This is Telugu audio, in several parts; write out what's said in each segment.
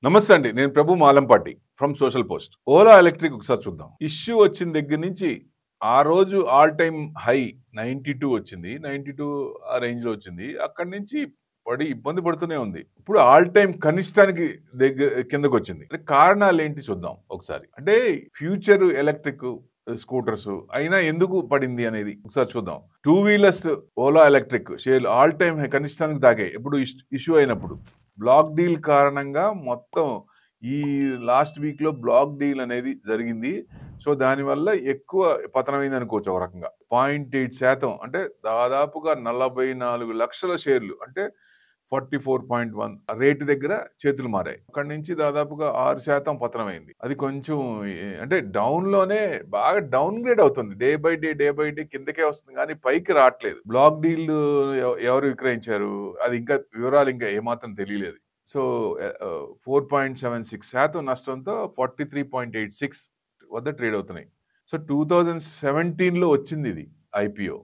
నమస్తే అండి. నేను Prabhu Malampati from social post. Ola electric ఒకసారి చూద్దాం. ఇష్యూ వచ్చిన దగ్గర నుంచి ఆ రోజు ఆల్ టైమ్ హై 92 వచ్చింది. 92 ఆ రేంజ్ లో వచ్చింది. అక్కడి నుంచి పడి ఇబ్బంది పడుతూనే ఉంది. ఇప్పుడు ఆల్ టైమ్ కనిష్టానికి కిందకు వచ్చింది. కారణాలు ఏంటి చూద్దాం ఒకసారి. అంటే ఫ్యూచర్ ఎలక్ట్రిక్ స్కూటర్స్ అయినా ఎందుకు పడింది అనేది ఒకసారి చూద్దాం. 2 వీలర్స్ ఓలా ఎలక్ట్రిక్ షేర్లు ఆల్ టైమ్ కనిష్టానికి తాగాయి. ఎప్పుడు ఇష్యూ అయినప్పుడు బ్లాక్ డీల్ కారణంగా మొత్తం ఈ లాస్ట్ వీక్ లో బ్లాక్ డీల్ అనేది జరిగింది. సో దానివల్ల ఎక్కువ పతనమైంది అనుకోవచ్చు ఒక రకంగా. 0.8% అంటే దాదాపుగా 44 లక్షల షేర్లు అంటే 44.1 రేటు దగ్గర చేతులు మారాయి. అక్కడి నుంచి దాదాపుగా 6% పతనమైంది. అది కొంచెం అంటే డౌన్ లోనే బాగా డౌన్ గ్రేడ్ అవుతుంది. డే బై డే కిందకే వస్తుంది కానీ పైకి రావట్లేదు. బ్లాక్ డీల్ ఎవరు విక్రయించారు అది ఇంకా వివరాలు ఇంకా ఏమాత్రం తెలియలేదు. సో 4.76% నష్టంతో 43.86 వద్ద ట్రేడ్ అవుతున్నాయి. సో 2017లో వచ్చింది ఇది ఐపీఓ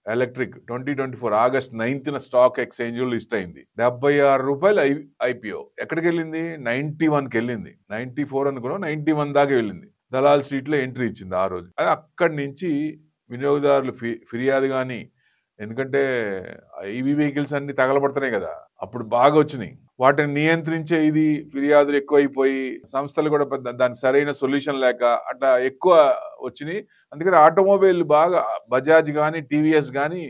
ఎలక్ట్రిక్. 2024 ఆగస్ట్ 9న స్టాక్ ఎక్స్చేంజ్ లిస్ట్ అయింది. ₹76 ఐపీఓ. ఎక్కడికి వెళ్ళింది? 91కి వెళ్ళింది. 94 అనుకున్నాం, 91 దాకా వెళ్ళింది. దలాల్ స్ట్రీట్ లో ఎంట్రీ ఇచ్చింది ఆ రోజు. అక్కడి నుంచి వినియోగదారులు ఫిర్యాదు కానీ, ఎందుకంటే ఈవీ వెహికల్స్ అన్ని తగలబడుతున్నాయి కదా, అప్పుడు బాగా వచ్చినాయి. వాటిని నియంత్రించే ఇది ఫిర్యాదులు ఎక్కువైపోయి సంస్థలు కూడా దానికి సరైన సొల్యూషన్ లేక అట్లా ఎక్కువ వచ్చినాయి. అందుకని ఆటోమొబైల్ బాగా బజాజ్ కానీ టీవీఎస్ కానీ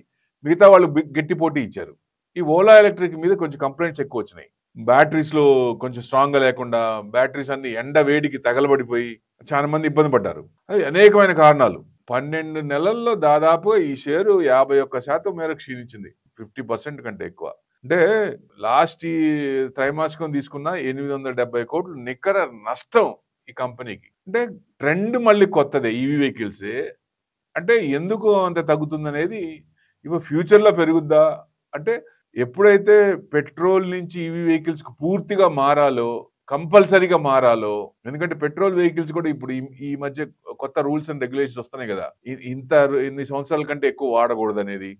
మిగతా వాళ్ళు గట్టి పోటీ ఇచ్చారు. ఈ ఓలా ఎలక్ట్రిక్ మీద కొంచెం కంప్లైంట్స్ ఎక్కువ వచ్చినాయి. బ్యాటరీస్ లో కొంచెం స్ట్రాంగ్ గా లేకుండా బ్యాటరీస్ అన్ని ఎండ వేడికి తగలబడిపోయి చాలా మంది ఇబ్బంది పడ్డారు. అది అనేకమైన కారణాలు. 12 నెలల్లో దాదాపుగా ఈ షేరు 51% మేర క్షీణించింది. 50% కంటే ఎక్కువ. అంటే లాస్ట్ ఈ త్రైమాసికం తీసుకున్న 870 కోట్లు నికర నష్టం ఈ కంపెనీకి. అంటే ట్రెండ్ మళ్ళీ కొత్తదే ఈవీ వెహికల్స్. అంటే ఎందుకు అంత తగ్గుతుంది అనేది ఇప్పుడు ఫ్యూచర్ లో పెరుగుద్దా అంటే ఎప్పుడైతే పెట్రోల్ నుంచి ఈవీ వెహికల్స్ కు పూర్తిగా మారాలో, కంపల్సరీగా మారాలో, ఎందుకంటే పెట్రోల్ వెహికల్స్ కూడా ఇప్పుడు ఈ మధ్య కొత్త రూల్స్ అండ్ రెగ్యులేషన్స్ వస్తున్నాయి కదా, ఇన్ని సంవత్సరాల కంటే ఎక్కువ వాడకూడదు అనేది.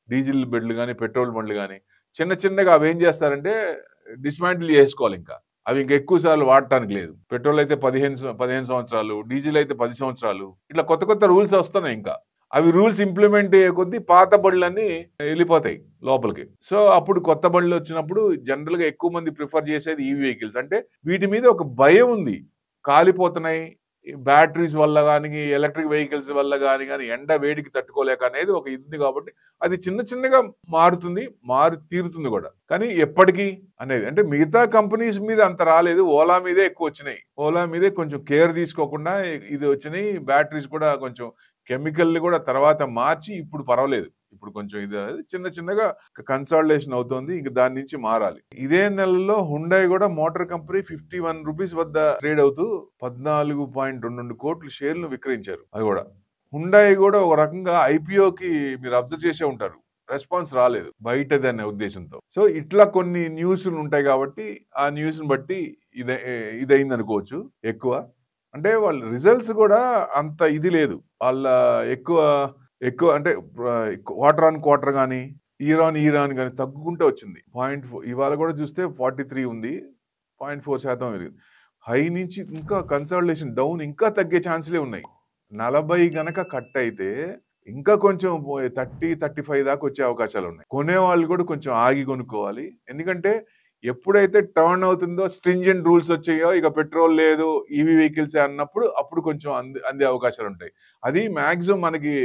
డీజిల్ బండ్లు కానీ పెట్రోల్ బండ్లు కానీ చిన్నగా అవి ఏం చేస్తారంటే డిస్మాంటిల్ చేసుకోవాలి. ఇంకా అవి ఇంకా ఎక్కువ సార్లు వాడటానికి లేదు. పెట్రోల్ అయితే 15 సంవత్సరాలు, డీజిల్ అయితే 10 సంవత్సరాలు, ఇట్లా కొత్త రూల్స్ వస్తున్నాయి. ఇంకా అవి రూల్స్ ఇంప్లిమెంట్ అయ్యే కొద్దీ పాత బళ్ళన్నీ వెళ్ళిపోతాయి లోపలికి. సో అప్పుడు కొత్త బళ్ళు వచ్చినప్పుడు జనరల్ గా ఎక్కువ మంది ప్రిఫర్ చేసేది ఈవీ వెహికల్స్. అంటే వీటి మీద ఒక భయం ఉంది, కాలిపోతున్నాయి బ్యాటరీస్ వల్ల కానీ ఎలక్ట్రిక్ వెహికల్స్ వల్ల కానీ ఎండ వేడికి తట్టుకోలేక అనేది ఒక ఇది. కాబట్టి అది చిన్నగా మారు తీరుతుంది కూడా. కానీ ఎప్పటికీ అనేది అంటే మిగతా కంపెనీస్ మీద అంత రాలేదు, ఓలా మీదే ఎక్కువ వచ్చినాయి. ఓలా మీదే కొంచెం కేర్ తీసుకోకుండా ఇది వచ్చినాయి. బ్యాటరీస్ కూడా కొంచెం కెమికల్ కూడా తర్వాత మార్చి ఇప్పుడు పర్వాలేదు. ఇప్పుడు కొంచెం ఇది చిన్నగా కన్సాలిడేషన్ అవుతోంది. ఇంక దాని నుంచి మారాలి. ఇదే నెలలో హుండాయ్ కూడా మోటార్ కంపెనీ 51 రూపీస్ వద్ద ట్రేడ్ అవుతూ 14.22 కోట్ల షేర్లు విక్రయించారు. అది కూడా హుండాయ్ కూడా ఒక రకంగా ఐపీఓకి మీరు అబ్జర్వ్ చేసే ఉంటారు, రెస్పాన్స్ రాలేదు బయటది అనే ఉద్దేశంతో. సో ఇట్లా కొన్ని న్యూస్లు ఉంటాయి కాబట్టి ఆ న్యూస్ ని బట్టి ఇదైంది అనుకోవచ్చు. ఎక్కువ అంటే వాళ్ళ రిజల్ట్స్ కూడా అంత ఇది లేదు. వాళ్ళ ఎక్కువ అంటే క్వార్టర్ ఆన్ క్వార్టర్ కానీ ఇయర్ కానీ తగ్గుకుంటూ వచ్చింది. 0.4 ఇవాళ కూడా చూస్తే 43 ఉంది, 0.4% పెరిగింది. హై నుంచి ఇంకా కన్సాలిడేషన్ డౌన్ ఇంకా తగ్గే ఛాన్స్లే ఉన్నాయి. 40 గనక కట్ అయితే ఇంకా కొంచెం 30-35 దాకా వచ్చే అవకాశాలు ఉన్నాయి. కొనేవాళ్ళు కూడా కొంచెం ఆగి కొనుక్కోవాలి. ఎందుకంటే ఎప్పుడైతే టర్న్ అవుతుందో, స్ట్రింజెంట్ రూల్స్ వచ్చాయో, ఇక పెట్రోల్ లేదు ఈవీ వెహికల్స్ అన్నప్పుడు అప్పుడు కొంచెం అందే అవకాశాలు ఉంటాయి. అది మాక్సిమం మనకి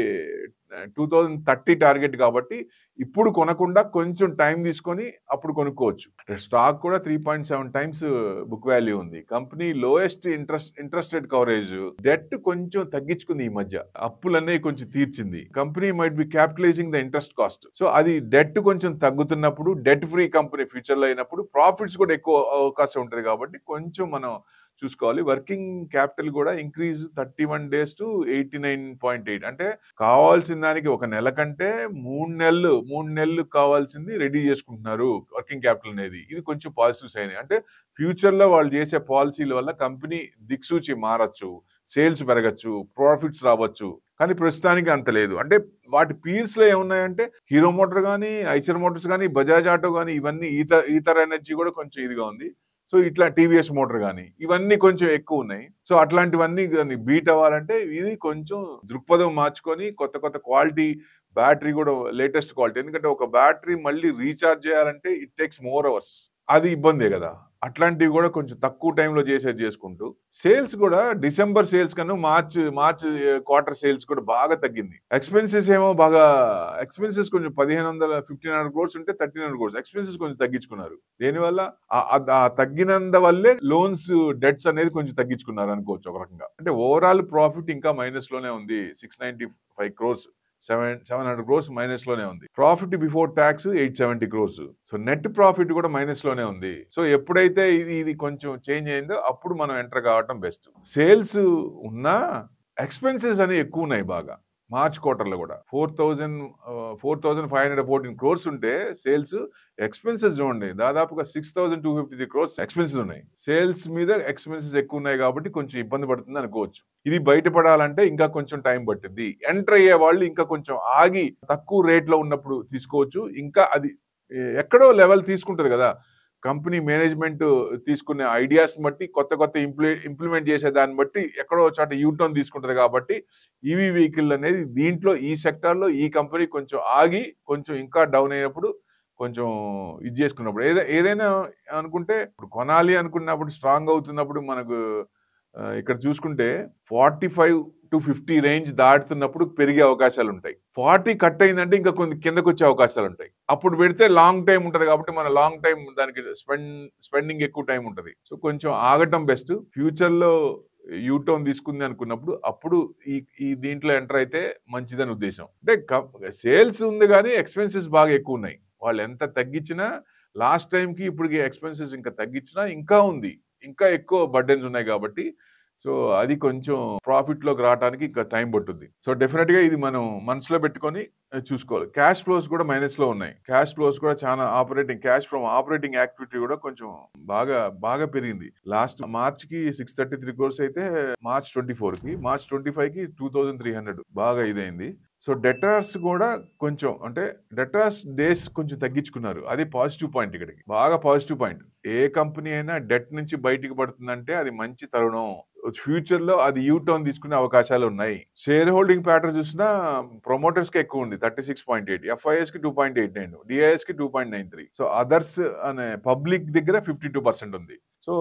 2030 టార్గెట్ కాబట్టి ఇప్పుడు కొనకుండా కొంచెం టైం తీసుకొని అప్పుడు కొనుక్కోవచ్చు. స్టాక్ కూడా 3.7 టైమ్స్ బుక్ వాల్యూ ఉంది. Company lowest interest rate coverage, debt కొంచెం తగ్గించుకుంది ఈ మధ్య, అప్పులన్నీ కొంచెం తీర్చింది. Company might be capitalising the interest cost. So అది డెట్ కొంచెం తగ్గుతున్నప్పుడు, డెట్ ఫ్రీ కంపెనీ ఫ్యూచర్ లో అయినప్పుడు ప్రాఫిట్స్ కూడా ఎక్కువ అవకాశం ఉంటుంది. కాబట్టి కొంచెం మనం చూసుకోవాలి. వర్కింగ్ క్యాపిటల్ కూడా ఇంక్రీజ్ 31 days to 89.8. అంటే కావాల్సిన దానికి ఒక నెల కంటే 3 నెలలు కావాల్సింది రెడీ చేసుకుంటున్నారు వర్కింగ్ క్యాపిటల్ అనేది. ఇది కొంచెం పాజిటివ్ సైన్. అంటే ఫ్యూచర్ లో వాళ్ళు చేసే పాలసీల వల్ల కంపెనీ దిక్సూచి మారచ్చు, సేల్స్ పెరగచ్చు, ప్రాఫిట్స్ రావచ్చు. కానీ ప్రస్తుతానికి అంత లేదు. అంటే వాటి పీర్స్ లో ఏమున్నాయంటే హీరో మోటార్ కానీ, ఐచర్ మోటార్స్ కానీ, బజాజ్ ఆటో కానీ, ఇవన్నీ ఈథర్ ఎనర్జీ కూడా కొంచెం ఇదిగా ఉంది. సో ఇట్లా టీవీఎస్ మోటార్ కానీ ఇవన్నీ కొంచెం ఎక్కువ ఉన్నాయి. సో అట్లాంటివన్నీ బీట్ అవ్వాలంటే ఇది కొంచెం దృక్పథం మార్చుకొని కొత్త కొత్త క్వాలిటీ బ్యాటరీ కూడా లేటెస్ట్ క్వాలిటీ. ఎందుకంటే ఒక బ్యాటరీ మళ్ళీ రీఛార్జ్ చేయాలంటే ఇట్ టేక్స్ మోర్ అవర్స్. అది ఇబ్బందే కదా. అట్లాంటివి కూడా కొంచెం తక్కువ టైంలో చేసుకుంటూ సేల్స్ కూడా డిసెంబర్ సేల్స్ కన్నా మార్చ్ క్వార్టర్ సేల్స్ కూడా బాగా తగ్గింది. ఎక్స్పెన్సెస్ ఏమో బాగా ఎక్స్పెన్సెస్ కొంచెం 1500 crores ఉంటే 1300 crores ఎక్స్పెన్సెస్ కొంచెం తగ్గించుకున్నారు. దేనివల్ల తగ్గినంత వల్లే లోన్స్ డెట్స్ అనేది కొంచెం తగ్గించుకున్నారు అనుకోవచ్చు ఒక రకంగా. అంటే ఓవరాల్ ప్రాఫిట్ ఇంకా మైనస్ లోనే ఉంది. 695 crores 700 crores మైనస్ లోనే ఉంది. Profit before tax 870 crores. So net profit కూడా మైనస్ లోనే ఉంది. సో ఎప్పుడైతే ఇది కొంచెం చేంజ్ అయిందో అప్పుడు మనం ఎంటర్ కావటం బెస్ట్. సేల్స్ ఉన్నా ఎక్స్పెన్సెస్ అనేవి ఎక్కువ ఉన్నాయి బాగా. మార్చ్ క్వార్టర్లో కూడా 4,514 crores ఉంటే సేల్స్ ఎక్స్పెన్సెస్ చూడండి దాదాపుగా 6,253 crores ఎక్స్పెన్సెస్ ఉన్నాయి. సేల్స్ మీద ఎక్స్పెన్సెస్ ఎక్కువ ఉన్నాయి కాబట్టి కొంచెం ఇబ్బంది పడుతుంది అనుకోవచ్చు. ఇది బయటపడాలంటే ఇంకా కొంచెం టైం పట్టింది. ఎంటర్ అయ్యే వాళ్ళు ఇంకా కొంచెం ఆగి తక్కువ రేట్లో ఉన్నప్పుడు తీసుకోవచ్చు. ఇంకా అది ఎక్కడో లెవెల్ తీసుకుంటది కదా. కంపెనీ మేనేజ్మెంట్ తీసుకునే ఐడియాస్ బట్టి కొత్త ఇంప్లిమెంట్ చేసే దాన్ని బట్టి ఎక్కడో చోట యూటర్న్ తీసుకుంటది కాబట్టి ఈవీ వెహికల్ అనేది దీంట్లో ఈ సెక్టార్లో ఈ కంపెనీ కొంచెం ఆగి కొంచెం ఇంకా డౌన్ అయినప్పుడు కొంచెం ఇది చేసుకున్నప్పుడు ఏదైనా అనుకుంటే ఇప్పుడు కొనాలి అనుకున్నప్పుడు స్ట్రాంగ్ అవుతున్నప్పుడు మనకు ఇక్కడ చూసుకుంటే 45 to 50 రేంజ్ దాటుతున్నప్పుడు పెరిగే అవకాశాలు ఉంటాయి. 40 కట్ అయిందంటే ఇంకా కొన్ని కిందకు వచ్చే అవకాశాలు ఉంటాయి. అప్పుడు పెడితే లాంగ్ టైం ఉంటుంది కాబట్టి మన లాంగ్ టైం దానికి స్పెండింగ్ ఎక్కువ టైం ఉంటుంది. సో కొంచెం ఆగటం బెస్ట్. ఫ్యూచర్ లో యూటర్న్ తీసుకుంది అనుకున్నప్పుడు అప్పుడు ఈ దీంట్లో ఎంటర్ అయితే మంచిదని ఉద్దేశం. అంటే సేల్స్ ఉంది కానీ ఎక్స్పెన్సెస్ బాగా ఎక్కువ ఉన్నాయి. వాళ్ళు ఎంత తగ్గించినా లాస్ట్ టైంకి ఇప్పటికి ఎక్స్పెన్సెస్ ఇంకా తగ్గించినా ఇంకా ఉంది. ఇంకా ఎక్కువ బర్డెన్స్ ఉన్నాయి కాబట్టి సో అది కొంచెం ప్రాఫిట్ లోకి రావడానికి ఇంకా టైం పట్టుద్ది. సో డెఫినెట్ గా ఇది మనం మనసులో పెట్టుకొని చూసుకోవాలి. క్యాష్ ఫ్లోస్ కూడా మైనస్ లో ఉన్నాయి. క్యాష్ ఫ్లోస్ కూడా చాలా క్యాష్ ఫ్రమ్ ఆపరేటింగ్ యాక్టివిటీ కూడా కొంచెం బాగా పెరిగింది. లాస్ట్ మార్చ్ కి 633 crores అయితే మార్చ్ 24 కి మార్చ్ 25 కి 2,300 బాగా ఇదైంది. సో డెటార్స్ కూడా కొంచెం అంటే డెటార్స్ డేస్ కొంచెం తగ్గించుకున్నారు. అది పాజిటివ్ పాయింట్. ఇక్కడికి బాగా పాజిటివ్ పాయింట్. ఏ కంపెనీ అయినా డెట్ నుంచి బయటికి పడుతుందంటే అది మంచి తరుణం. ఫ్యూచర్ లో అది యూటర్న్ తీసుకునే అవకాశాలు ఉన్నాయి. షేర్ హోల్డింగ్ ప్యాటర్న్ చూసినా ప్రమోటర్స్ కి ఎక్కువ ఉంది 36.8, FIS కి 2.89, DIS కి 2.93. సో అదర్స్ అనే పబ్లిక్ దగ్గర 52% ఉంది. సో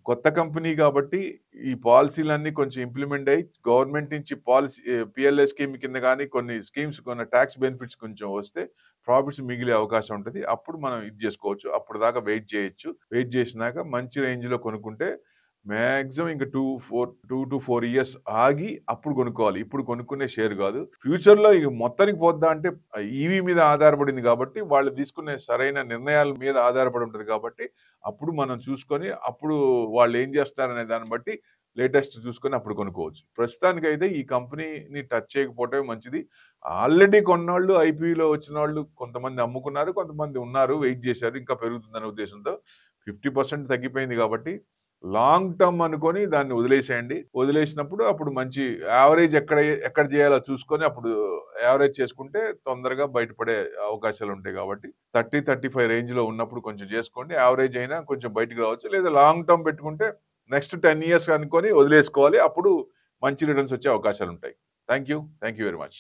కొత్త కంపెనీ కాబట్టి ఈ పాలసీలన్నీ కొంచెం ఇంప్లిమెంట్ అయ్యి గవర్నమెంట్ నుంచి పాలసీ PLA స్కీమ్ కింద కానీ కొన్ని స్కీమ్స్ కొన్ని ట్యాక్స్ బెనిఫిట్స్ కొంచెం వస్తే ప్రాఫిట్స్ మిగిలే అవకాశం ఉంటుంది. అప్పుడు మనం ఇది చేసుకోవచ్చు. అప్పుడు దాకా వెయిట్ చేయొచ్చు. వెయిట్ చేసినాక మంచి రేంజ్ లో కొనుక్కుంటే మ్యాక్సిమం ఇంకా 2 to 4 years ఆగి అప్పుడు కొనుక్కోవాలి. ఇప్పుడు కొనుక్కునే షేర్ కాదు. ఫ్యూచర్ లో ఇక మొత్తానికి పోద్దా అంటే ఈవీ మీద ఆధారపడింది కాబట్టి వాళ్ళు తీసుకునే సరైన నిర్ణయాల మీద ఆధారపడి ఉంటుంది కాబట్టి అప్పుడు మనం చూసుకొని అప్పుడు వాళ్ళు ఏం చేస్తారనే దాన్ని బట్టి లేటెస్ట్ చూసుకొని అప్పుడు కొనుక్కోవచ్చు. ప్రస్తుతానికైతే ఈ కంపెనీని టచ్ చేయకపోవటమే మంచిది. ఆల్రెడీ కొన్నాళ్ళు ఐపీలో వచ్చిన వాళ్ళు కొంతమంది అమ్ముకున్నారు, కొంతమంది ఉన్నారు, వెయిట్ చేశారు, ఇంకా పెరుగుతుందనే ఉద్దేశంతో 50% తగ్గిపోయింది కాబట్టి లాంగ్ టర్మ్ అనుకొని దాన్ని వదిలేసేయండి. వదిలేసినప్పుడు అప్పుడు మంచి యావరేజ్ ఎక్కడ చేయాలో చూసుకొని అప్పుడు యావరేజ్ చేసుకుంటే తొందరగా బయటపడే అవకాశాలు ఉంటాయి. కాబట్టి 30-35 రేంజ్ లో ఉన్నప్పుడు కొంచెం చేసుకోండి. యావరేజ్ అయినా కొంచెం బయటకు రావచ్చు. లేదా లాంగ్ టర్మ్ పెట్టుకుంటే నెక్స్ట్ 10 years అనుకొని వదిలేసుకోవాలి. అప్పుడు మంచి రిటర్న్స్ వచ్చే అవకాశాలు ఉంటాయి. Thank you very much.